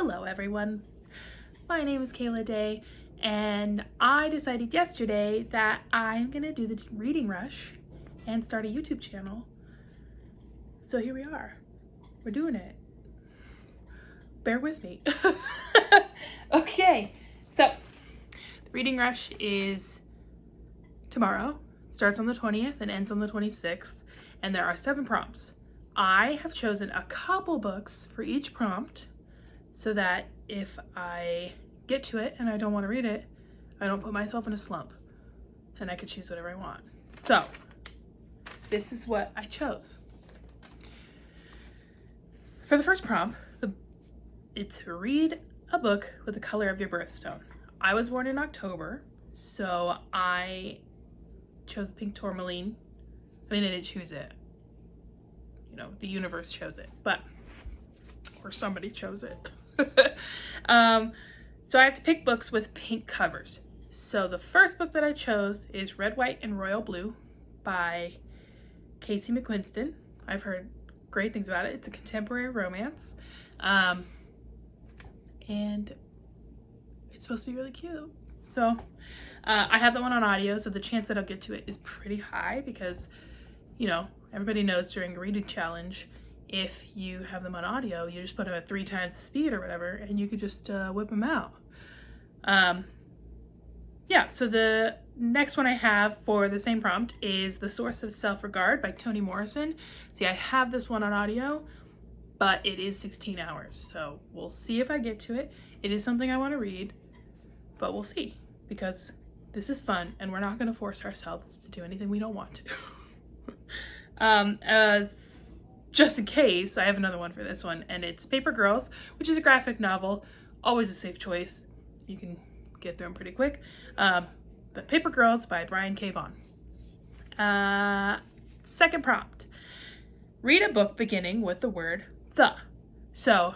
Hello everyone, my name is Kayla Day and I decided yesterday that I'm gonna do the reading rush and start a YouTube channel. So here we are, we're doing it. Bear with me. Okay, so the reading rush is tomorrow, starts on the 20th and ends on the 26th, and there are 7 prompts. I have chosen a couple books for each prompt so that if I get to it and I don't want to read it, I don't put myself in a slump and I can choose whatever I want. So this is what I chose. For the first prompt, it's read a book with the color of your birthstone. I was born in October, so I chose the pink tourmaline. I mean, I didn't choose it. You know, the universe chose it, or somebody chose it. So I have to pick books with pink covers. So the first book that I chose is Red, White, and Royal Blue by Casey McQuiston. I've heard great things about it. It's a contemporary romance. And it's supposed to be really cute. So I have that one on audio, so the chance that I'll get to it is pretty high because, you know, everybody knows during a reading challenge, if you have them on audio, you just put them at 3 times the speed or whatever, and you could just whip them out. Yeah, so the next one I have for the same prompt is The Source of Self-Regard by Toni Morrison. See, I have this one on audio, but it is 16 hours, so we'll see if I get to it. It is something I want to read, but we'll see, because this is fun, and we're not going to force ourselves to do anything we don't want to. Just in case, I have another one for this one, and it's Paper Girls, which is a graphic novel. Always a safe choice. You can get through them pretty quick. But Paper Girls by Brian K. Vaughan. Second prompt. Read a book beginning with the word the. So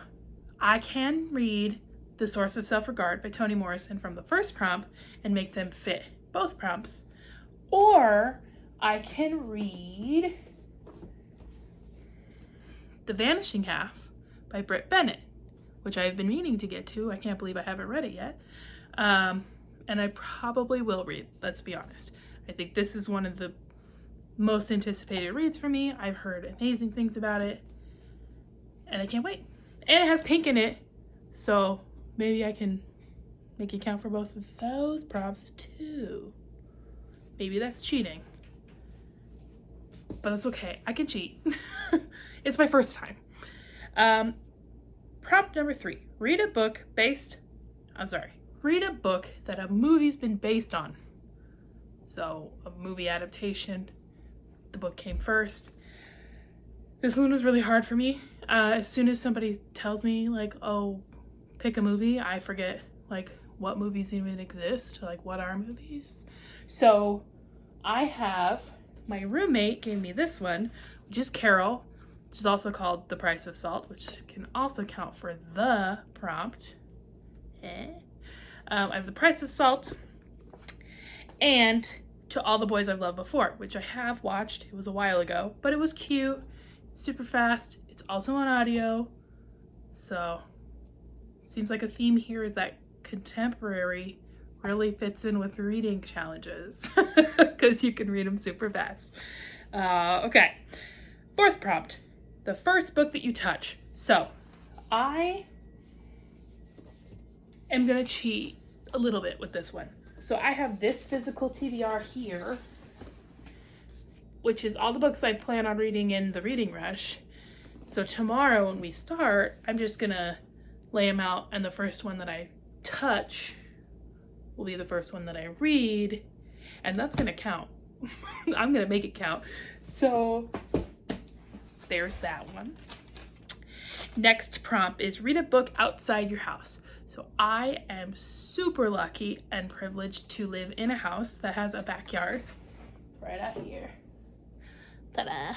I can read The Source of Self-Regard by Toni Morrison from the first prompt and make them fit both prompts. Or I can read The Vanishing Half by Bennett, which I've been meaning to get to. I can't believe I haven't read it yet. And I probably will read, let's be honest. I think this is one of the most anticipated reads for me. I've heard amazing things about it, and I can't wait. And it has pink in it, so maybe I can make it count for both of those prompts too. Maybe that's cheating, but that's okay. I can cheat. It's my first time. Prompt number 3. Read a book that a movie's been based on. So a movie adaptation. The book came first. This one was really hard for me. As soon as somebody tells me like, oh, pick a movie, I forget like what movies even exist, like what are movies. So my roommate gave me this one, which is Carol, which is also called The Price of Salt, which can also count for the prompt. I have The Price of Salt and To All the Boys I've Loved Before, which I have watched. It was a while ago, but it was cute. It's super fast. It's also on audio. So seems like a theme here is that contemporary really fits in with reading challenges because you can read them super fast. Okay. Fourth prompt. The first book that you touch. So I am going to cheat a little bit with this one. So I have this physical TBR here, which is all the books I plan on reading in the reading rush. So tomorrow when we start, I'm just going to lay them out, and the first one that I touch will be the first one that I read, and that's going to count. I'm going to make it count. So there's that one. Next prompt is read a book outside your house. So I am super lucky and privileged to live in a house that has a backyard right out here. Ta-da!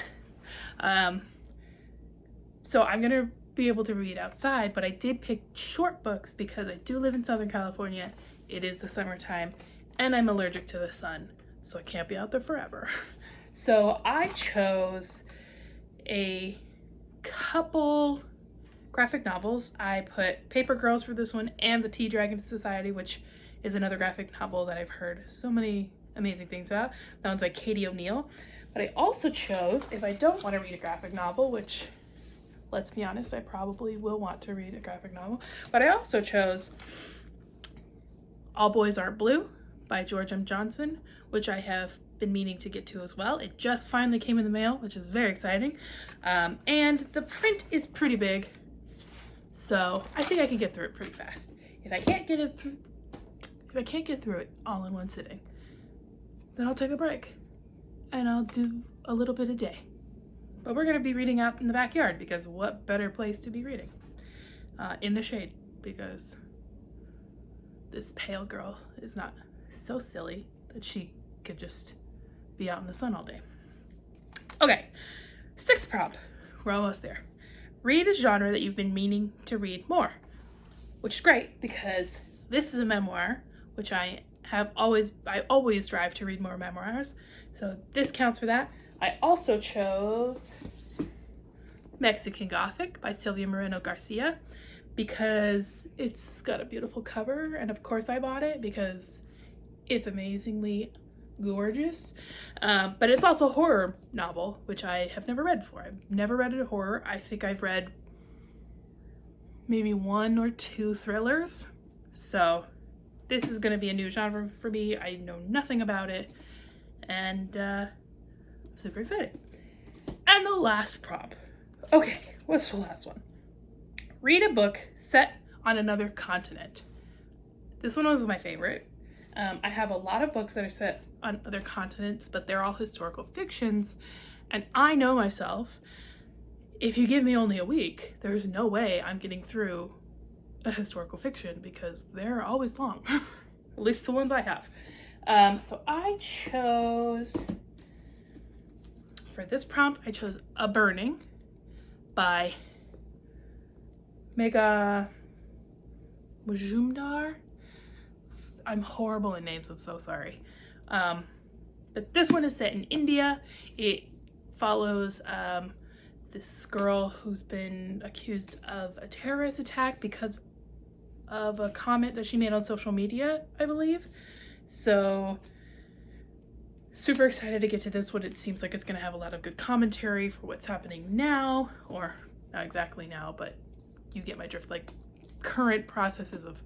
So I'm gonna be able to read outside, but I did pick short books because I do live in Southern California. It is the summertime and I'm allergic to the sun, so I can't be out there forever. So I chose a couple graphic novels. I put Paper Girls for this one and the Tea Dragon Society, which is another graphic novel that I've heard so many amazing things about. That one's by Katie O'Neill. But I also chose, if I don't want to read a graphic novel, which, let's be honest, I probably will want to read a graphic novel, but I also chose All Boys Aren't Blue by George M. Johnson, which I have been meaning to get to as well. It just finally came in the mail, which is very exciting. And the print is pretty big, so I think I can get through it pretty fast. If I can't get through it all in one sitting, then I'll take a break and I'll do a little bit a day. But we're gonna be reading out in the backyard, because what better place to be reading? In the shade, because this pale girl is not so silly that she could just be out in the sun all day. Okay, 6th prompt. We're almost there. Read a genre that you've been meaning to read more, which is great because this is a memoir, which I always strive to read more memoirs, so this counts for that. I also chose Mexican Gothic by Silvia Moreno-Garcia because it's got a beautiful cover, and of course I bought it because it's amazingly gorgeous. But it's also a horror novel, which I have never read before. I've never read a horror. I think I've read maybe 1 or 2 thrillers. So this is going to be a new genre for me. I know nothing about it, and I'm super excited. And the last prompt. Okay, what's the last one? Read a book set on another continent. This one was my favorite. I have a lot of books that are set on other continents, but they're all historical fictions, and I know myself, if you give me only a week, there's no way I'm getting through a historical fiction because they're always long. At least the ones I have. So I chose, for this prompt, I chose A Burning by Megha Majumdar. I'm horrible in names, I'm so sorry. But this one is set in India. It follows this girl who's been accused of a terrorist attack because of a comment that she made on social media, I believe. So super excited to get to this one. It seems like it's going to have a lot of good commentary for what's happening now, or not exactly now, but you get my drift, like current processes of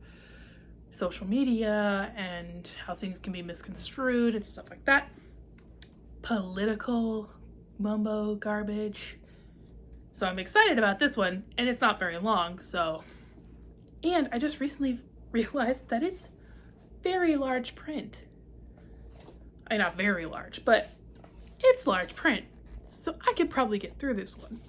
social media and how things can be misconstrued and stuff like that. Political mumbo garbage. So I'm excited about this one, and it's not very long, so. And I just recently realized that it's very large print. Not very large, but it's large print. So I could probably get through this one.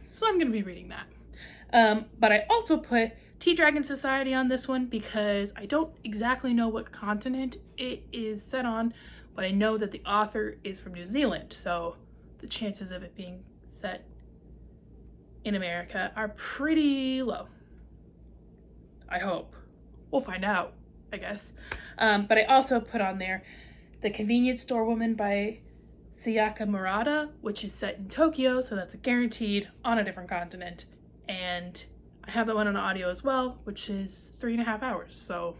So I'm gonna be reading that. But I also put Tea Dragon Society on this one because I don't exactly know what continent it is set on, but I know that the author is from New Zealand, so the chances of it being set in America are pretty low. I hope. We'll find out, I guess. But I also put on there The Convenience Store Woman by Sayaka Murata, which is set in Tokyo, so that's a guaranteed on a different continent. And I have that one on audio as well, which is 3.5 hours, so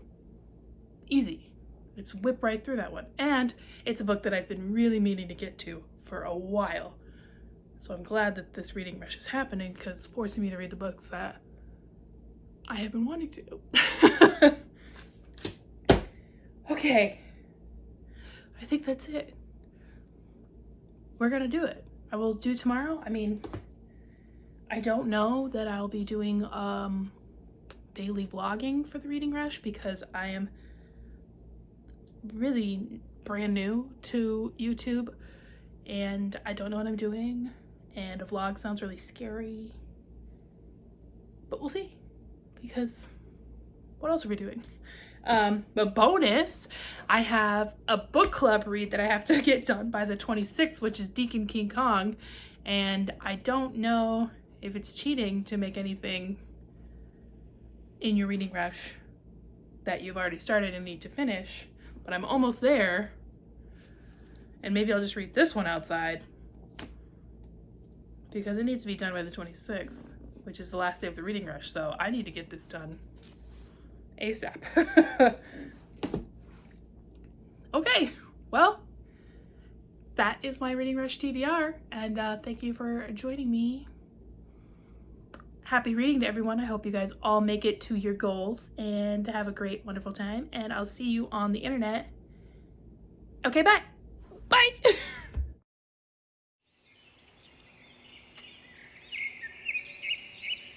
easy. It's whip right through that one. And it's a book that I've been really meaning to get to for a while. So I'm glad that this reading rush is happening because it's forcing me to read the books that I have been wanting to. Okay. I think that's it. We're gonna do it. I will do tomorrow. I mean, I don't know that I'll be doing daily vlogging for the reading rush because I am really brand new to YouTube and I don't know what I'm doing, and a vlog sounds really scary, but we'll see, because what else are we doing? But bonus, I have a book club read that I have to get done by the 26th, which is Deacon King Kong, and I don't know if it's cheating to make anything in your reading rush that you've already started and need to finish, but I'm almost there, and maybe I'll just read this one outside. because it needs to be done by the 26th, which is the last day of the reading rush, so I need to get this done ASAP. Okay, well, that is my reading rush TBR, and thank you for joining me. Happy reading to everyone. I hope you guys all make it to your goals and have a great, wonderful time, and I'll see you on the internet. Okay, bye. Bye.